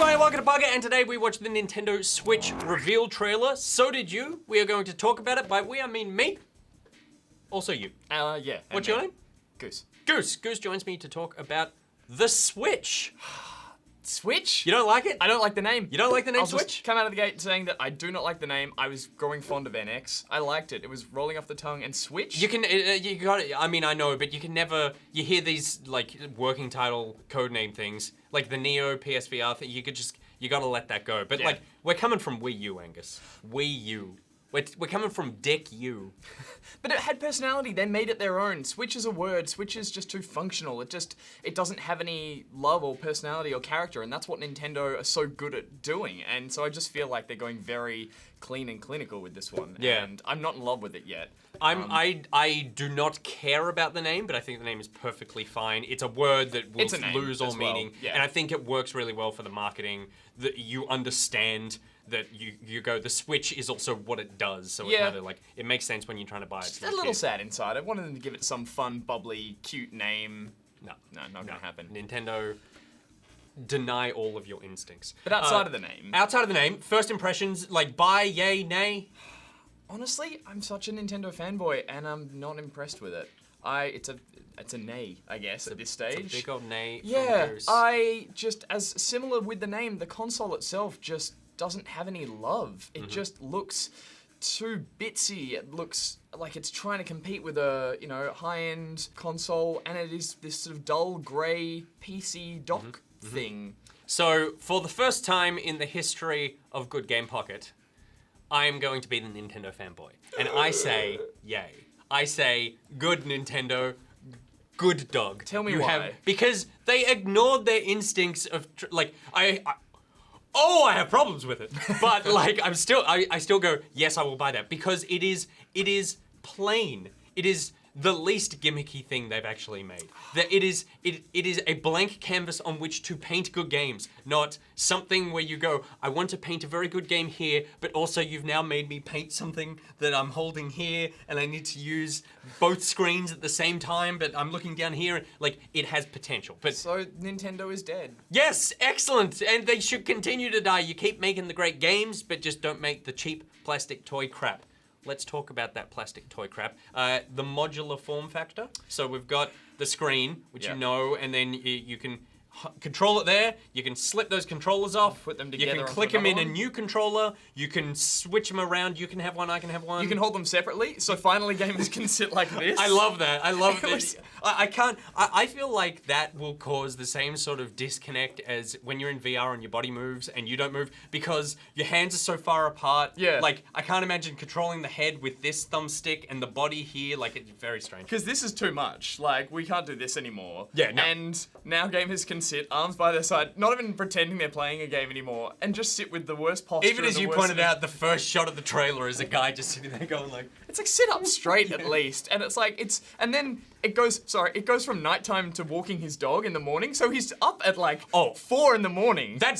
everybody, welcome to Bugger, and today we watched the Nintendo Switch reveal trailer. So did you. We are going to talk about it. By we, I mean me. Also you. Yeah. What's your name? Goose. Goose. Goose joins me to talk about the Switch. Switch? You don't like it? I don't like the name. You don't like the name I'll Switch? just come out of the gate saying that I do not like the name. I was growing fond of NX. I liked it. It was rolling off the tongue. And Switch? You can, you got it. I mean, I know, but you can never, you hear these, like, working title codename things, like the Neo PSVR thing, you could just, you gotta let that go. But, like, we're coming from Wii U, Angus. Wii U. We're coming from Dick U. But it had personality. They made it their own. Switch is a word. Switch is just too functional. It doesn't have any love or personality or character, and that's what Nintendo are so good at doing. And so I just feel like they're going very clean and clinical with this one. Yeah. And I'm not in love with it yet. I do not care about the name, but I think the name is perfectly fine. It's a word that will lose all meaning, yeah. and I think it works really well for the marketing. That you understand that you go, the Switch is also what it does, so it kind of like, it makes sense when you're trying to buy it. Just a little sad inside. I wanted them to give it some fun, bubbly, cute name. No, not gonna happen. Nintendo, deny all of your instincts. But outside of the name. Outside of the name, first impressions, like buy, yay, nay? Honestly, I'm such a Nintendo fanboy, and I'm not impressed with it. It's a nay, I guess, at this stage. It's a big old nay. Yeah, as similar with the name, the console itself just doesn't have any love. It just looks too bitsy. It looks like it's trying to compete with a, high-end console, and it is this sort of dull grey PC dock thing. So, for the first time in the history of Good Game Pocket, I am going to be the Nintendo fanboy. And I say, yay. I say, good Nintendo, good dog. Tell me why. Because they ignored their instincts of, I have problems with it. But like, I still go, yes, I will buy that. Because it is plain. It is the least gimmicky thing they've actually made. That it is a blank canvas on which to paint good games, not something where you go, I want to paint a very good game here, but also you've now made me paint something that I'm holding here, and I need to use both screens at the same time, but I'm looking down here. Like, it has potential. But so Nintendo is dead. Yes, excellent, and they should continue to die. You keep making the great games, but just don't make the cheap plastic toy crap. Let's talk about that plastic toy crap. The modular form factor. So we've got the screen, which you know, and then you can control it there. You can slip those controllers off. Put them together. You can click them in a new controller. You can switch them around. You can have one, I can have one. You can hold them separately, so finally gamers can sit like this. I love that. I love this. I feel like that will cause the same sort of disconnect as when you're in VR and your body moves and you don't move because your hands are so far apart. Yeah. Like, I can't imagine controlling the head with this thumbstick and the body here. Like, it's very strange. Because this is too much. Like, we can't do this anymore. Yeah, no. And now gamers can sit, arms by their side, not even pretending they're playing a game anymore, and just sit with the worst posture. Even as you pointed out, the first shot of the trailer is a guy just sitting there going like... It's like, sit up straight at least. And it's like, and then it goes from nighttime to walking his dog in the morning, so he's up at like 4 in the morning. That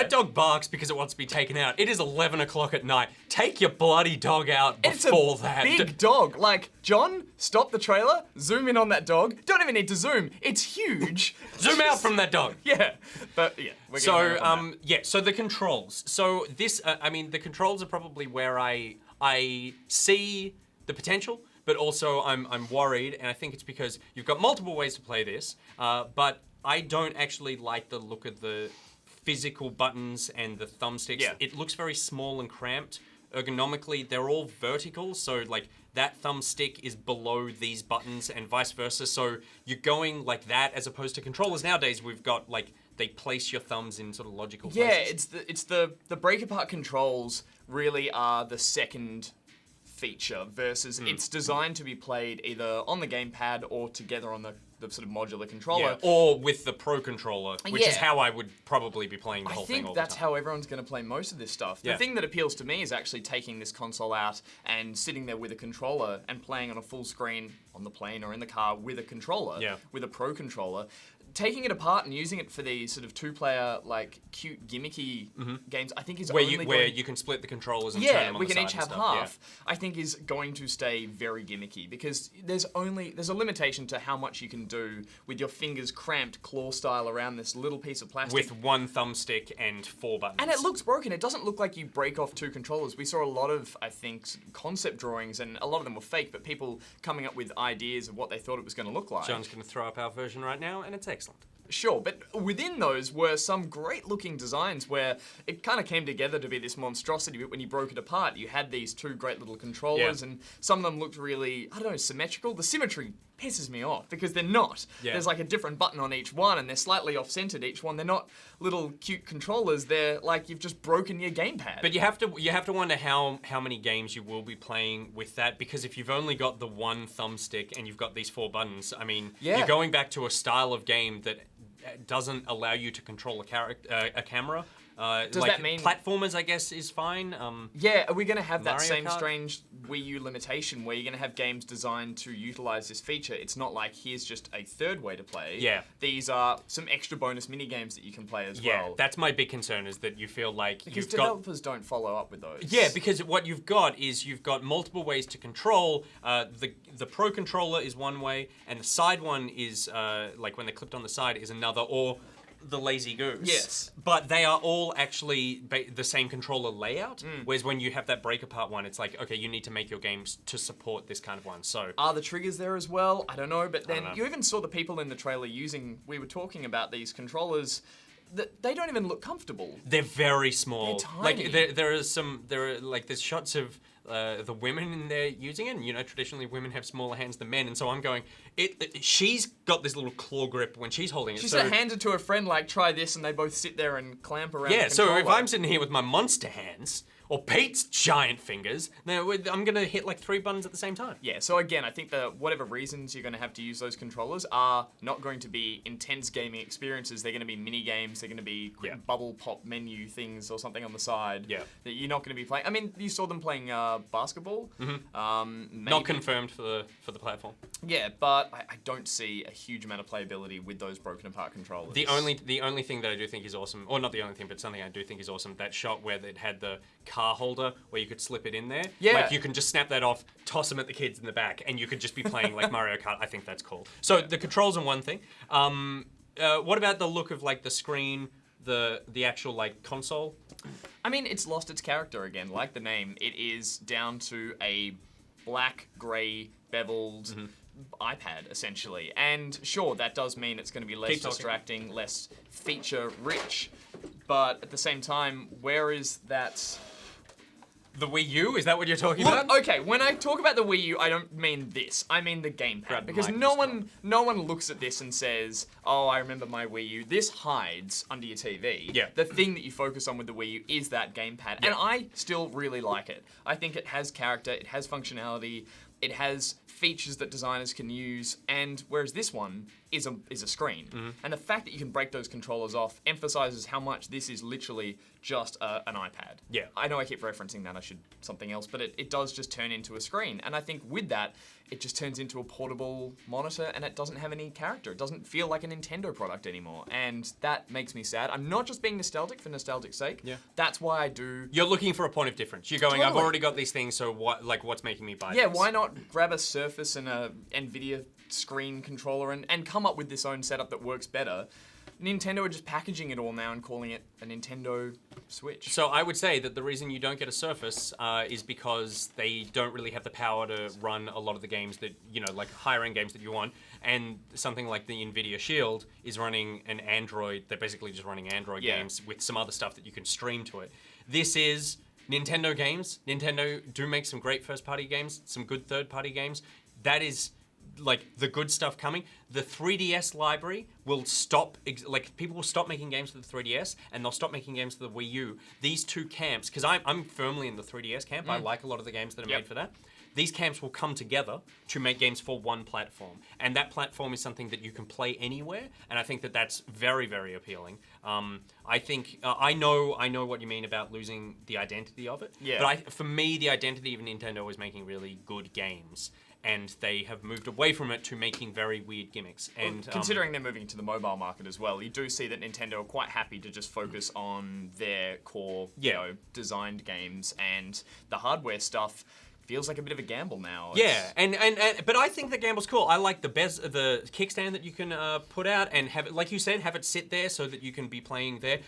dog barks because it wants to be taken out. It is 11 o'clock at night. Take your bloody dog out before that. It's a big dog. Like, John, stop the trailer, zoom in on that dog. Don't even need to zoom. It's huge. Zoom out from that dog. Yeah, but yeah. So the controls. So this, the controls are probably where I see the potential, but also I'm worried, and I think it's because you've got multiple ways to play this, but I don't actually like the look of the physical buttons and the thumbsticks. Yeah. It looks very small and cramped. Ergonomically, they're all vertical, so like that thumbstick is below these buttons and vice versa, so you're going like that as opposed to controllers nowadays. We've got like, they place your thumbs in sort of logical places. Yeah, it's the break apart controls really are the second feature versus it's designed to be played either on the gamepad or together on the sort of modular controller. Yeah, or with the Pro controller, which is how I would probably be playing the whole thing all the time. I think that's how everyone's going to play most of this stuff. The thing that appeals to me is actually taking this console out and sitting there with a controller and playing on a full screen on the plane or in the car with a controller, Yeah. with a pro controller. Taking it apart and using it for these sort of two-player, like, cute, gimmicky games, I think is Where only where going... you can split the controllers and turn Yeah, them on we the can side each and have stuff. half. I think is going to stay very gimmicky because there's a limitation to how much you can do with your fingers cramped claw style around this little piece of plastic. With one thumbstick and 4 buttons. And it looks broken. It doesn't look like you break off 2 controllers. We saw a lot of, I think, concept drawings, and a lot of them were fake, but people coming up with ideas of what they thought it was going to look like. John's going to throw up our version right now, and it's excellent. Sure, but within those were some great-looking designs where it kind of came together to be this monstrosity, but when you broke it apart, you had these 2 great little controllers, and some of them looked really, I don't know, symmetrical. The symmetry pisses me off because they're not. Yeah. There's like a different button on each one, and they're slightly off-centered each one. They're not little cute controllers. They're like you've just broken your gamepad. But you have to wonder how many games you will be playing with that, because if you've only got the one thumbstick and you've got these 4 buttons, I mean, you're going back to a style of game that doesn't allow you to control a camera. Does like that mean platformers? I guess is fine. Yeah, are we going to have that Mario same Kart? strange Wii U limitation where you're going to have games designed to utilize this feature? It's not like here's just a third way to play. Yeah. These are some extra bonus mini games that you can play as well. That's my big concern, is that you feel like Because you've got. developers don't follow up with those. Yeah, because what you've got is you've got multiple ways to control. The Pro controller is one way, and the side one is like when they're clipped on the side is another, or the Lazy Goose. Yes. But they are all actually the same controller layout, whereas when you have that break apart one, it's like, okay, you need to make your games to support this kind of one. So Are the triggers there as well? I don't know, but then don't know. you even saw the people in the trailer we were talking about these controllers, that they don't even look comfortable. they're very small. They're tiny. Like there's shots of the women in there using it, and traditionally women have smaller hands than men, and so I'm going, she's got this little claw grip when she's holding it. She so sort of hands it to a friend like, try this, and they both sit there and clamp around yeah, the so if controller. I'm sitting here with my monster hands, or Pete's giant fingers, then I'm gonna hit like 3 buttons at the same time. Yeah, so again, I think that whatever reasons you're going to have to use those controllers are not going to be intense gaming experiences. They're going to be mini games. They're going to be quick bubble pop menu things or something on the side that you're not going to be playing. I mean, you saw them playing basketball. Not confirmed for the platform. Yeah, but I don't see a huge amount of playability with those broken apart controllers. The only thing that I do think is awesome, or not the only thing, but something I do think is awesome, that shot where it had the car holder where you could slip it in there. Yeah. Like you can just snap that off, toss them at the kids in the back, and you could just be playing like Mario Kart. I think that's cool. So the controls are one thing. What about the look of like the screen, the actual like console? I mean, it's lost its character again. Like the name, it is down to a black, grey, beveled iPad, essentially. And sure, that does mean it's going to be less Keep talking. distracting, less feature-rich. But at the same time, where is that... The Wii U? Is that what you're talking Look, about? okay, when I talk about the Wii U, I don't mean this. I mean the gamepad. Grab the Because mic, no just one looks at this and says, "Oh, I remember my Wii U." This hides under your TV. Yeah. The thing that you focus on with the Wii U is that gamepad, and I still really like it. I think it has character, it has functionality, it has features that designers can use, and whereas this one is a screen. And the fact that you can break those controllers off emphasizes how much this is literally just an iPad. Yeah. I know I keep referencing that, I should something else, but it does just turn into a screen. And I think with that, it just turns into a portable monitor, and it doesn't have any character. It doesn't feel like a Nintendo product anymore. And that makes me sad. I'm not just being nostalgic for nostalgic's sake. Yeah. That's why I do... You're looking for a point of difference. You're going, I've Totally. already got these things, so what's making me buy Yeah, this? why not grab a Surface and a NVIDIA screen controller and come up with this own setup that works better? Nintendo are just packaging it all now and calling it a Nintendo Switch. So I would say that the reason you don't get a Surface is because they don't really have the power to run a lot of the games that, like higher-end games that you want. And something like the NVIDIA Shield is running an Android. They're basically just running Android games with some other stuff that you can stream to it. This is Nintendo games. Nintendo do make some great first-party games, some good third-party games. That is... like the good stuff coming. The 3DS library will stop, people will stop making games for the 3DS and they'll stop making games for the Wii U. These two camps, because I'm firmly in the 3DS camp, I like a lot of the games that are made for that. These camps will come together to make games for one platform. And that platform is something that you can play anywhere, and I think that that's very, very appealing. I think, I know what you mean about losing the identity of it. Yeah. But for me, the identity of Nintendo is making really good games. and they have moved away from it to making very weird gimmicks. And considering they're moving to the mobile market as well, you do see that Nintendo are quite happy to just focus on their core, designed games, and the hardware stuff feels like a bit of a gamble now. And but I think the gamble's cool. I like the kickstand that you can put out and have it, like you said, have it sit there so that you can be playing there.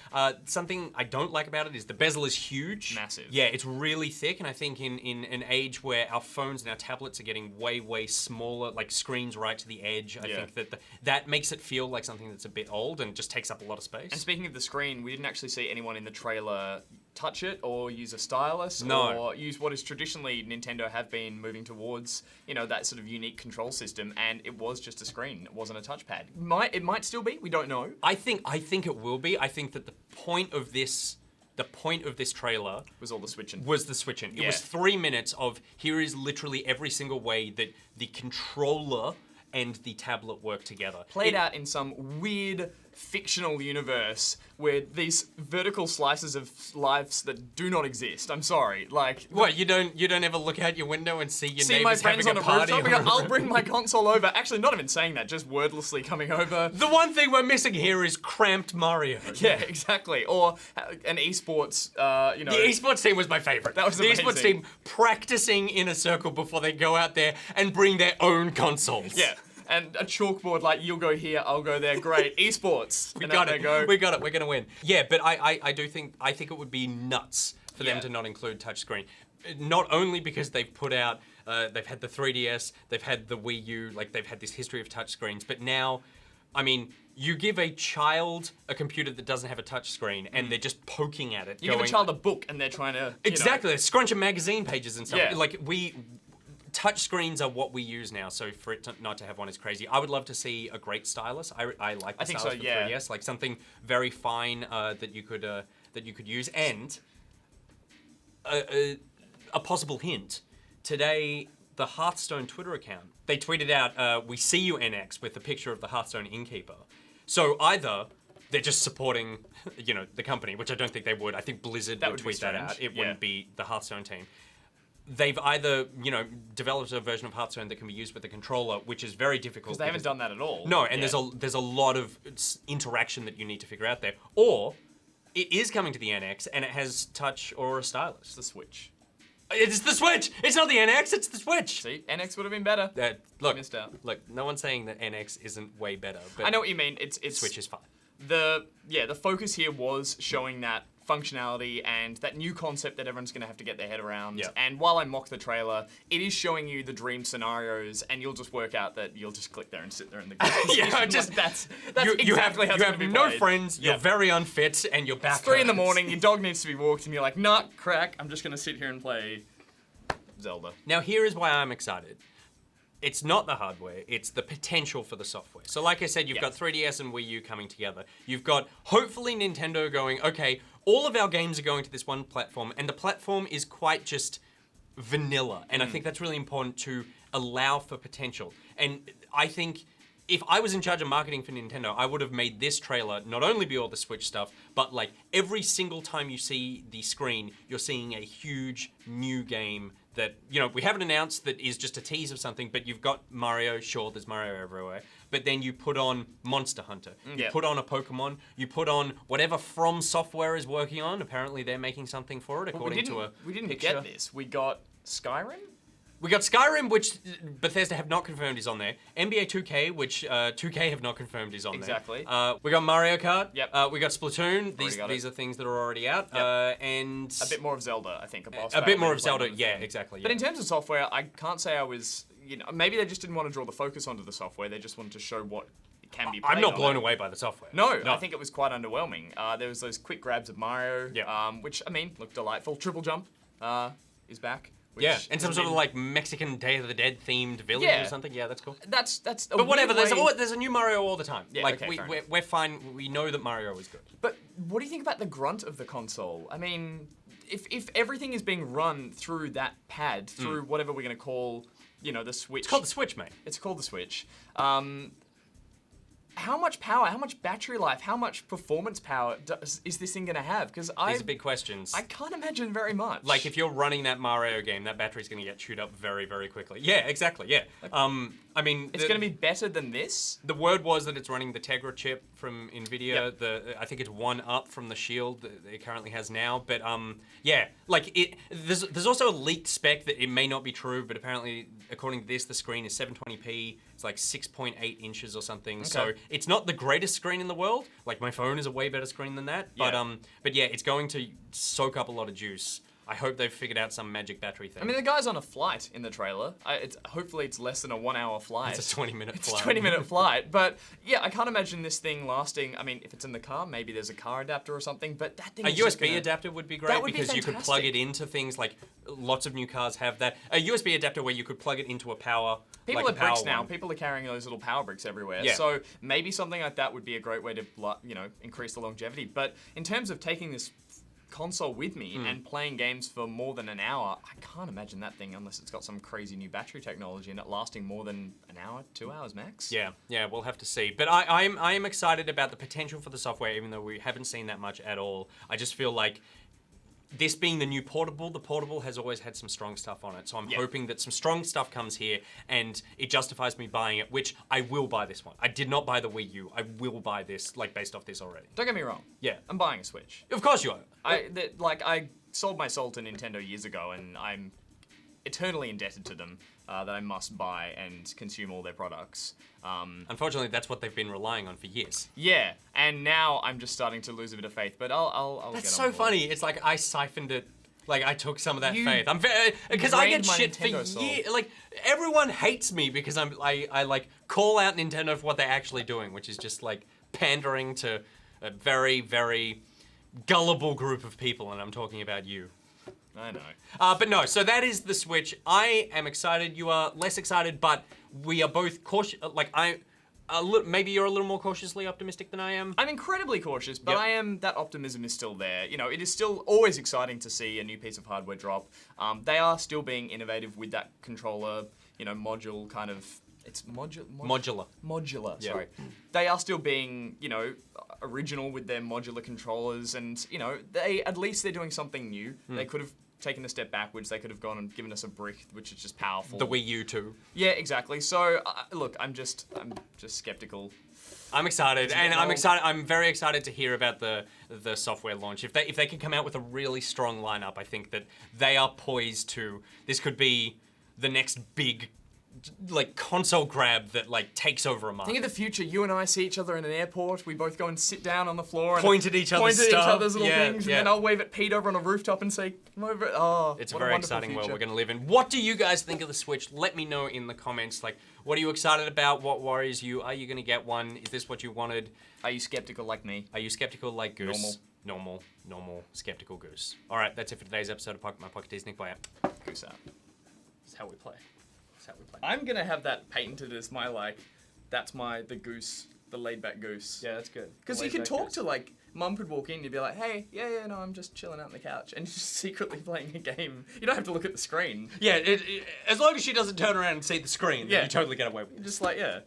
Something I don't like about it is the bezel is huge. Massive. Yeah, it's really thick, and I think in an age where our phones and our tablets are getting way smaller, like screens right to the edge, I think that makes it feel like something that's a bit old and just takes up a lot of space. And speaking of the screen, we didn't actually see anyone in the trailer touch it or use a stylus or use what is traditionally Nintendo have been moving towards, that sort of unique control system, and it was just a screen. It wasn't a touchpad. It might still be. We don't know. I think it will be. I think that the point of this trailer was all the switching. Was the switching. It was 3 minutes of here is literally every single way that the controller and the tablet work together. Played out in some weird fictional universe where these vertical slices of lives that do not exist. I'm sorry, like what? You don't ever look out your window and see your my neighbors friends having on a party? rooftop. I'll bring my console over. Actually, not even saying that, just wordlessly coming over. The one thing we're missing here is cramped Mario. Yeah, exactly. Or an esports. The esports team was my favorite. That was amazing. The esports team practicing in a circle before they go out there and bring their own consoles. Yeah. And a chalkboard like, you'll go here, I'll go there. Great. Esports. We got it. We got it. We're going to win. Yeah, but I think it would be nuts for them to not include touchscreen. Not only because they've put out, they've had the 3DS, they've had the Wii U, like they've had this history of touchscreens, but now, I mean, you give a child a computer that doesn't have a touchscreen and they're just poking at it. You give a child a book and they're trying to, Exactly. Scrunching magazine pages and stuff. Yeah. Like, touch screens are what we use now, so for it not to have one is crazy. I would love to see a great stylus. I like the stylus for 3DS, like something very fine that you could use. And a possible hint today, the Hearthstone Twitter account, they tweeted out, "We see you NX" with the picture of the Hearthstone innkeeper. So either they're just supporting, the company, which I don't think they would. I think Blizzard would tweet that out. It wouldn't be the Hearthstone team. They've either, developed a version of Hearthstone that can be used with the controller, which is very difficult. Because they haven't done that at all. No, and there's a lot of interaction that you need to figure out there. Or it is coming to the NX and it has touch or a stylus. It's the Switch. It's the Switch! It's not the NX, it's the Switch! See, NX would have been better. Look, missed out. Look, no one's saying that NX isn't way better, but I know what you mean. It's Switch is fine. The focus here was showing that functionality and that new concept that everyone's going to have to get their head around. Yeah. And while I mock the trailer, it is showing you the dream scenarios, and you'll just work out that you'll just click there and sit there in the game. That's you exactly how it's have going to be no played. friends, you're very unfit, and you're back. It's 3 a.m, your dog needs to be walked, and you're like, nah, crack, I'm just going to sit here and play Zelda. Now here is why I'm excited. It's not the hardware, it's the potential for the software. So like I said, you've got 3DS and Wii U coming together. You've got, hopefully, Nintendo going, okay, all of our games are going to this one platform, and the platform is quite just vanilla. And I think that's really important to allow for potential. And I think if I was in charge of marketing for Nintendo, I would have made this trailer not only be all the Switch stuff, but like every single time you see the screen, you're seeing a huge new game that, we haven't announced that is just a tease of something, but you've got Mario, sure, there's Mario everywhere, but then you put on Monster Hunter, you put on a Pokemon, you put on whatever From Software is working on, apparently they're making something for it, according to a We didn't picture. get this. We got Skyrim? We got Skyrim, which Bethesda have not confirmed is on there. NBA 2K, which 2K have not confirmed is on Exactly. there. We got Mario Kart. Yep. We got Splatoon. got These are things that are already out. Yep. And a bit more of Zelda, I think. A bit more of Zelda, yeah, exactly. But in terms of software, I can't say I was, maybe they just didn't want to draw the focus onto the software. They just wanted to show what it can be played I'm not on blown it. away by the software. No, I think it was quite underwhelming. There was those quick grabs of Mario, Yeah. which, looked delightful. Triple Jump is back. Yeah, and some sort of like Mexican Day of the Dead themed village or something. Yeah, that's cool. That's. But whatever, there's a new Mario all the time. Yeah, like okay, we're fine. We know that Mario is good. But what do you think about the grunt of the console? I mean, if everything is being run through that pad, through whatever we're going to call, the Switch. It's called the Switch, mate. It's called the Switch. how much power, how much battery life, how much performance power is this thing going to have? Because These are big questions. I can't imagine very much. Like, if you're running that Mario game, that battery's going to get chewed up very, very quickly. Yeah, exactly, yeah. I mean... It's going to be better than this? The word was that it's running the Tegra chip from NVIDIA. Yep. I think it's one up from the Shield that it currently has now. But, yeah, like, there's also a leaked spec that it may not be true, but apparently, according to this, the screen is 720p. It's like 6.8 inches or something. Okay. So it's not the greatest screen in the world. Like, my phone is a way better screen than that. But yeah, it's going to soak up a lot of juice. I hope they've figured out some magic battery thing. I mean, the guy's on a flight in the trailer. Hopefully it's less than a 1 hour flight. It's a 20-minute flight. It's a 20-minute flight. But yeah, I can't imagine this thing lasting. I mean, if it's in the car, maybe there's a car adapter or something. But that thing A is just USB adapter would be great That would be because you could plug fantastic. it into things like lots of new cars have that. A USB adapter where you could plug it into a power. People like at a power bricks now. one. People are carrying those little power bricks everywhere. Yeah. So maybe something like that would be a great way to, increase the longevity. But in terms of taking this console with me and playing games for more than an hour, I can't imagine that thing unless it's got some crazy new battery technology and it lasting more than an hour, 2 hours max. Yeah, we'll have to see. But I am excited about the potential for the software, even though we haven't seen that much at all. I just feel like this being the new portable, the portable has always had some strong stuff on it. So I'm hoping that some strong stuff comes here and it justifies me buying it, which I will buy this one. I did not buy the Wii U. I will buy this, like, based off this already. Don't get me wrong. Yeah. I'm buying a Switch. Of course you are. I sold my soul to Nintendo years ago, and I'm eternally indebted to them that I must buy and consume all their products. Unfortunately, that's what they've been relying on for years. Yeah, and now I'm just starting to lose a bit of faith, but I'll That's get so on board. funny. It's like I siphoned it. Like, I took some of that You faith. I'm very because I get drained my shit for Nintendo soul. years. Like, everyone hates me because I like call out Nintendo for what they're actually doing, which is just like pandering to a very, very gullible group of people, and I'm talking about you. I know. But no, so that is the Switch. I am excited. You are less excited, but we are both cautious. Like, maybe you're a little more cautiously optimistic than I am. I'm incredibly cautious, but Yep. that optimism is still there. You know, it is still always exciting to see a new piece of hardware drop. They are still being innovative with that controller, module kind of. It's Modular. Modular, Yeah. sorry. They are still being, original with their modular controllers, and at least they're doing something new. They could have taken a step backwards. They could have gone and given us a brick, which is just powerful. The Wii U too. Yeah, exactly. So look, I'm just skeptical. I'm excited, and well- I'm excited. I'm very excited to hear about the software launch. If they can come out with a really strong lineup, I think that they are poised to. This could be the next big, like, console grab that takes over a market. Think of the future. You and I see each other in an airport. We both go and sit down on the floor and Point at each other's point at stuff. each other's little Yeah, things, yeah. and then I'll wave at Pete over on a rooftop and say, "Come over." Oh, It's a what very wonderful exciting world future. we're going to live in. What do you guys think of the Switch? Let me know in the comments. Like, what are you excited about? What worries you? Are you going to get one? Is this what you wanted? Are you skeptical like me? Are you skeptical like Goose? Normal, skeptical Goose. All right, that's it for today's episode of Pocket My Pocket T's Nick Boy app. Goose out. That's how we play. That's how we play. I'm gonna have that patented as my that's the goose, the laid back goose. Yeah, that's good. Because you could talk to Mum could walk in, you'd be like, "Hey, yeah, no, I'm just chilling out on the couch," and you're just secretly playing a game. You don't have to look at the screen. Yeah, as long as she doesn't turn around and see the screen, then Yeah. you totally get away with it. You're just like, yeah.